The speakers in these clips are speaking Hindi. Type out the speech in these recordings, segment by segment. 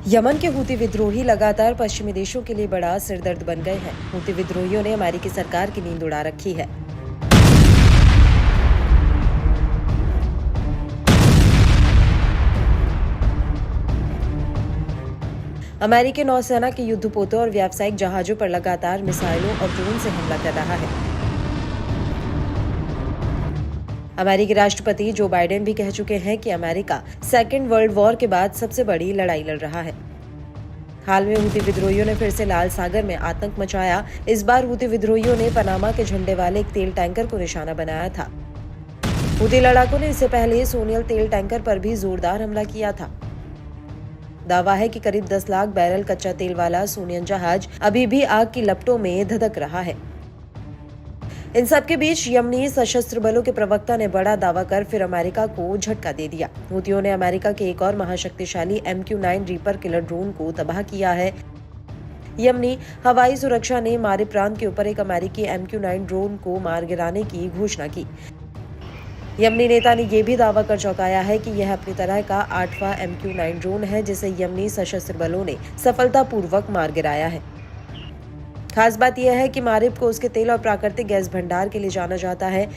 यमन के हूती विद्रोही लगातार पश्चिमी देशों के लिए बड़ा सिरदर्द बन गए हैं। हूती विद्रोहियों ने अमेरिकी सरकार की नींद उड़ा रखी है। अमेरिकी नौसेना के युद्धपोतों और व्यावसायिक जहाजों पर लगातार मिसाइलों और ड्रोन से हमला कर रहा है। अमेरिकी राष्ट्रपति जो बाइडेन भी कह चुके हैं कि अमेरिका सेकेंड वर्ल्ड वॉर के बाद सबसे बड़ी लड़ाई लड़ रहा है। हाल में हूती विद्रोहियों ने फिर से लाल सागर में आतंक मचाया। इस बार हूती विद्रोहियों ने पनामा के झंडे वाले एक तेल टैंकर को निशाना बनाया था। हूती लड़ाकों ने इससे पहले सोनियल तेल टैंकर पर भी जोरदार हमला किया था। दावा है कि करीब 10 लाख बैरल कच्चा तेल वाला सोनियन जहाज अभी भी आग की लपटों में धधक रहा है। इन सबके बीच यमनी सशस्त्र बलों के प्रवक्ता ने बड़ा दावा कर फिर अमेरिका को झटका दे दिया। हूतियों ने अमेरिका के एक और महाशक्तिशाली MQ-9 रीपर किलर ड्रोन को तबाह किया है। यमनी हवाई सुरक्षा ने मारिब प्रांत के ऊपर एक अमेरिकी MQ-9 ड्रोन को मार गिराने की घोषणा की। यमनी नेता ने यह भी दावा कर चौंकाया है कि यह अपनी तरह का 8वां MQ-9 ड्रोन है जिसे यमनी सशस्त्र बलों ने सफलतापूर्वक मार गिराया है। खास बात यह है कि मारिब को उसके तेल और प्राकृतिक गैस भंडार के लिए जाना जाता है।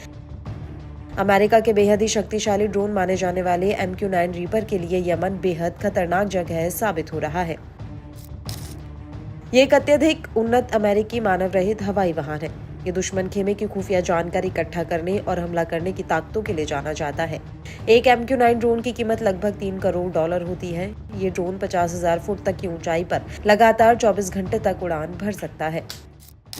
अमेरिका के बेहद ही शक्तिशाली ड्रोन माने जाने वाले MQ-9 रीपर के लिए यमन बेहद खतरनाक जगह साबित हो रहा है। ये एक अत्यधिक उन्नत अमेरिकी मानव रहित हवाई वाहन है। ये दुश्मन खेमे की खुफिया जानकारी इकट्ठा करने और हमला करने की ताकतों के लिए जाना जाता है। एक MQ-9 ड्रोन की कीमत लगभग $3 करोड़ होती है। ये ड्रोन 50,000 फुट तक की ऊंचाई पर लगातार 24 घंटे तक उड़ान भर सकता है।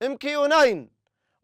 MQ-9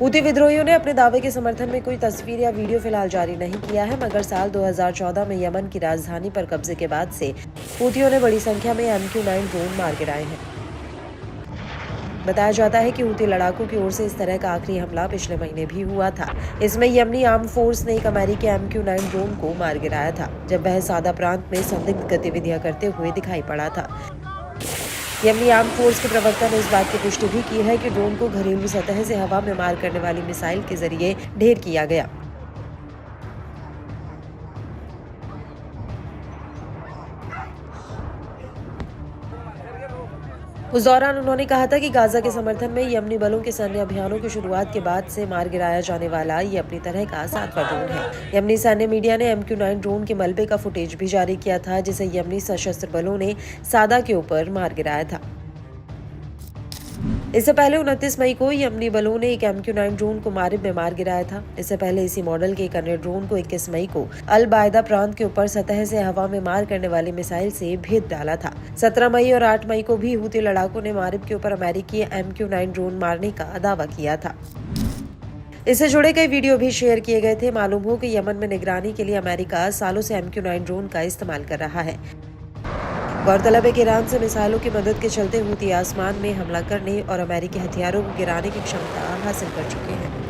हूती विद्रोहियों ने अपने दावे के समर्थन में कोई तस्वीर या वीडियो फिलहाल जारी नहीं किया है, मगर साल 2014 में यमन की राजधानी पर कब्जे के बाद से हूतियों ने बड़ी संख्या में MQ-9 ड्रोन मार गिराए हैं। बताया जाता है कि हूती लड़ाकों की ओर से इस तरह का आखिरी हमला पिछले महीने भी हुआ था। इसमें यमनी आर्म फोर्स ने एक अमेरिकी MQ-9 ड्रोन को मार गिराया था जब वह सादा प्रांत में संदिग्ध गतिविधियां करते हुए दिखाई पड़ा था। यमनी आर्म फोर्स के प्रवक्ता ने इस बात की पुष्टि भी की है कि ड्रोन को घरेलू सतह से हवा में मार करने वाली मिसाइल के जरिए ढेर किया गया। उस दौरान उन्होंने कहा था कि गाजा के समर्थन में यमनी बलों के सैन्य अभियानों की शुरुआत के बाद से मार गिराया जाने वाला ये अपनी तरह का 7वां ड्रोन है। यमनी सैन्य मीडिया ने MQ-9 ड्रोन के मलबे का फुटेज भी जारी किया था जिसे यमनी सशस्त्र बलों ने सादा के ऊपर मार गिराया था। इससे पहले 29 मई को यमनी बलों ने एक MQ-9 ड्रोन को मारिब में मार गिराया था। इससे पहले इसी मॉडल के एक अन्य ड्रोन को 21 मई को अल बायदा प्रांत के ऊपर सतह से हवा में मार करने वाली मिसाइल से भेद डाला था। 17 मई और 8 मई को भी हूती लड़ाकों ने मारिब के ऊपर अमेरिकी MQ-9 ड्रोन मारने का दावा किया था। इससे जुड़े कई वीडियो भी शेयर किए गए थे। मालूम हो कि यमन में निगरानी के लिए अमेरिका सालों से MQ-9 ड्रोन का इस्तेमाल कर रहा है। गौरतलब है कि ईरान से मिसाइलों की मदद के चलते हूती आसमान में हमला करने और अमेरिकी हथियारों को गिराने की क्षमता हासिल कर चुके हैं।